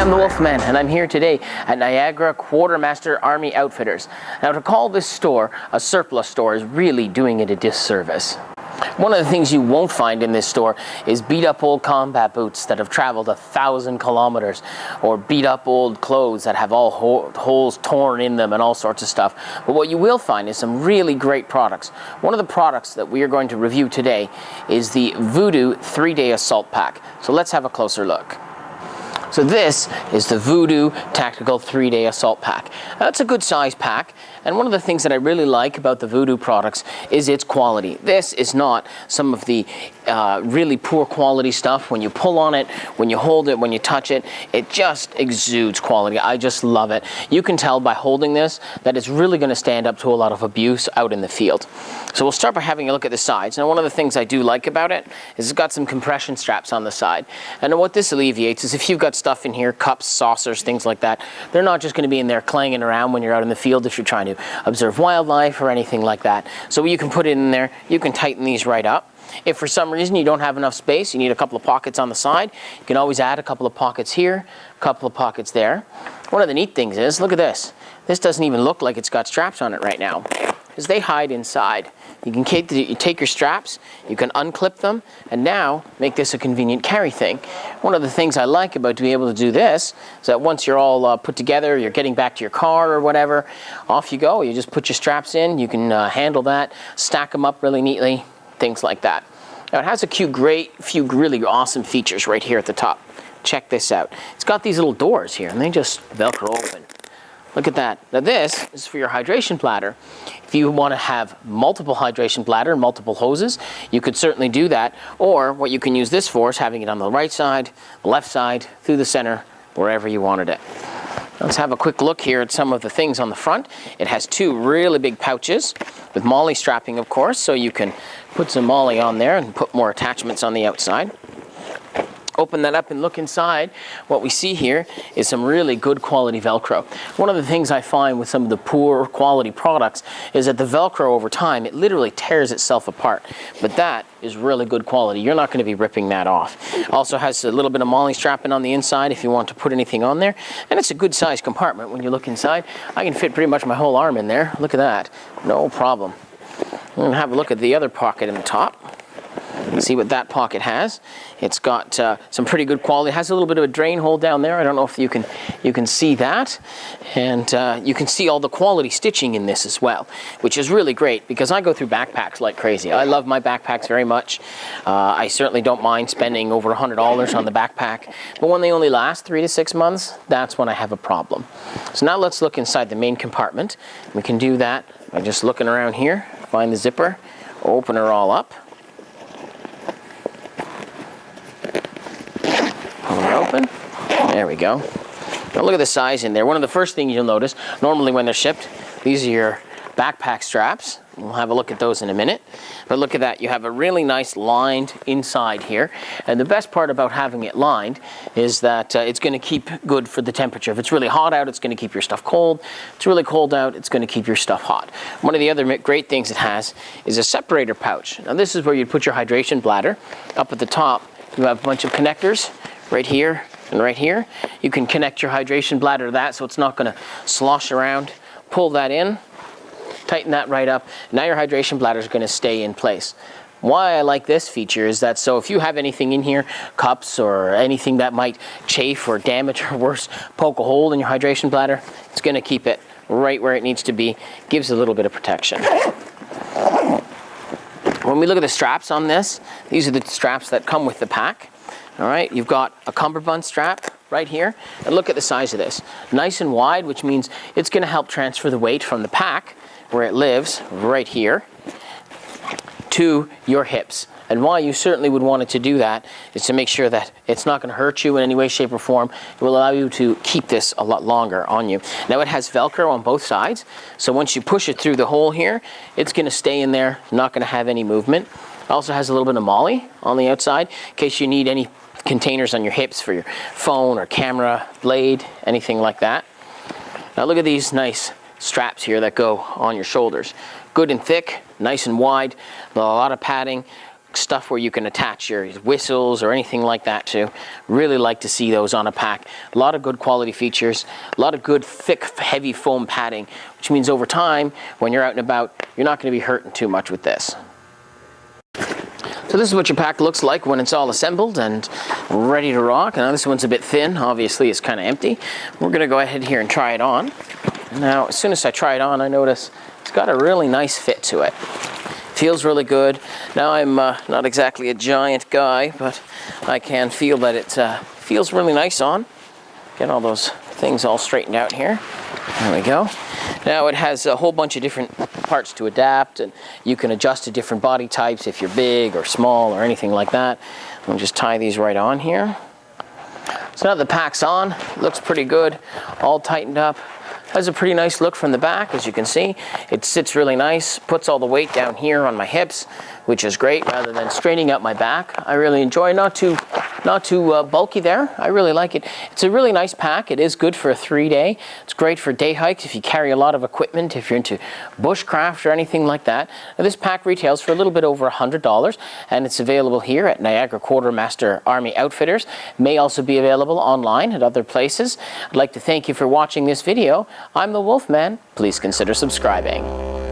I'm the Wolfman, and I'm here today at Niagara Quartermaster Army Outfitters. Now, to call this store a surplus store is really doing it a disservice. One of the things you won't find in this store is beat-up old combat boots that have traveled 1,000 kilometers, or beat-up old clothes that have all holes torn in them and all sorts of stuff. But what you will find is some really great products. One of the products that we are going to review today is the Voodoo 3-Day Assault Pack. So let's have a closer look. So this is the Voodoo Tactical 3-Day Assault Pack. Now, it's a good size pack, and one of the things that I really like about the Voodoo products is its quality. This is not some of the really poor quality stuff. When you pull on it, when you hold it, when you touch it, it just exudes quality. I just love it. You can tell by holding this that it's really going to stand up to a lot of abuse out in the field. So we'll start by having a look at the sides. Now, one of the things I do like about it is it's got some compression straps on the side. And what this alleviates is if you've got stuff in here, cups, saucers, things like that, they're not just going to be in there clanging around when you're out in the field if you're trying to observe wildlife or anything like that. So you can put it in there, you can tighten these right up. If for some reason you don't have enough space, you need a couple of pockets on the side, you can always add a couple of pockets here, a couple of pockets there. One of the neat things is, look at this. This doesn't even look like it's got straps on it right now, because they hide inside. You can take your straps, you can unclip them, and now make this a convenient carry thing. One of the things I like about to be able to do this is that once you're all put together, you're getting back to your car or whatever, off you go. You just put your straps in, you can handle that, stack them up really neatly, things like that. Now it has a few really awesome features right here at the top. Check this out. It's got these little doors here, and they just Velcro open. Look at that. Now this is for your hydration bladder. If you want to have multiple hydration bladder, multiple hoses, you could certainly do that. Or what you can use this for is having it on the right side, the left side, through the center, wherever you wanted it. Let's have a quick look here at some of the things on the front. It has two really big pouches with MOLLE strapping, of course, so you can put some MOLLE on there and put more attachments on the outside. Open that up and look inside. What we see here is some really good quality Velcro. One of the things I find with some of the poor quality products is that the Velcro over time, it literally tears itself apart. But that is really good quality. You're not going to be ripping that off. Also has a little bit of MOLLE strapping on the inside if you want to put anything on there. And it's a good size compartment when you look inside. I can fit pretty much my whole arm in there. Look at that. No problem. I'm going to have a look at the other pocket in the top. See what that pocket has. It's got some pretty good quality. It has a little bit of a drain hole down there. I don't know if you can see that. And you can see all the quality stitching in this as well, which is really great because I go through backpacks like crazy. I love my backpacks very much. I certainly don't mind spending over $100 on the backpack. But when they only last 3 to 6 months, that's when I have a problem. So now let's look inside the main compartment. We can do that by just looking around here, find the zipper, open her all up. Open. There we go. Now look at the size in there. One of the first things you'll notice, normally when they're shipped, these are your backpack straps. We'll have a look at those in a minute. But look at that. You have a really nice lined inside here. And the best part about having it lined is that it's going to keep good for the temperature. If it's really hot out, it's going to keep your stuff cold. If it's really cold out, it's going to keep your stuff hot. One of the other great things it has is a separator pouch. Now this is where you'd put your hydration bladder. Up at the top, you have a bunch of connectors. Right here and right here. You can connect your hydration bladder to that so it's not going to slosh around. Pull that in, tighten that right up. Now your hydration bladder is going to stay in place. Why I like this feature is that so if you have anything in here, cups or anything that might chafe or damage or worse, poke a hole in your hydration bladder, it's going to keep it right where it needs to be. Gives a little bit of protection. When we look at the straps on this, these are the straps that come with the pack. All right, you've got a cummerbund strap right here, and look at the size of this. Nice and wide, which means it's going to help transfer the weight from the pack, where it lives, right here, to your hips. And why you certainly would want it to do that is to make sure that it's not going to hurt you in any way, shape, or form. It will allow you to keep this a lot longer on you. Now it has Velcro on both sides, so once you push it through the hole here, it's going to stay in there, not going to have any movement. It also has a little bit of MOLLE on the outside in case you need any containers on your hips for your phone or camera, blade, anything like that. Now look at these nice straps here that go on your shoulders. Good and thick, nice and wide, a lot of padding. stuff where you can attach your whistles or anything like that to. Really like to see those on a pack. A lot of good quality features, a lot of good thick, heavy foam padding, which means over time, when you're out and about, you're not going to be hurting too much with this. So this is what your pack looks like when it's all assembled and ready to rock. Now this one's a bit thin, obviously it's kind of empty. We're going to go ahead here and try it on. Now as soon as I try it on, I notice it's got a really nice fit to it. Feels really good. Now I'm not exactly a giant guy, but I can feel that it feels really nice on. Get all those things all straightened out here. There we go. Now it has a whole bunch of different parts to adapt, and you can adjust to different body types if you're big or small or anything like that. I'll just tie these right on here. So now the pack's on, looks pretty good, all tightened up. Has a pretty nice look from the back, as you can see. It sits really nice, puts all the weight down here on my hips, which is great, rather than straining out my back. I really enjoy it. Not too bulky there. I really like it. It's a really nice pack. It is good for a 3-day. It's great for day hikes if you carry a lot of equipment, if you're into bushcraft or anything like that. Now, this pack retails for a little bit over $100, and it's available here at Niagara Quartermaster Army Outfitters. It may also be available online at other places. I'd like to thank you for watching this video. I'm the Wolfman. Please consider subscribing.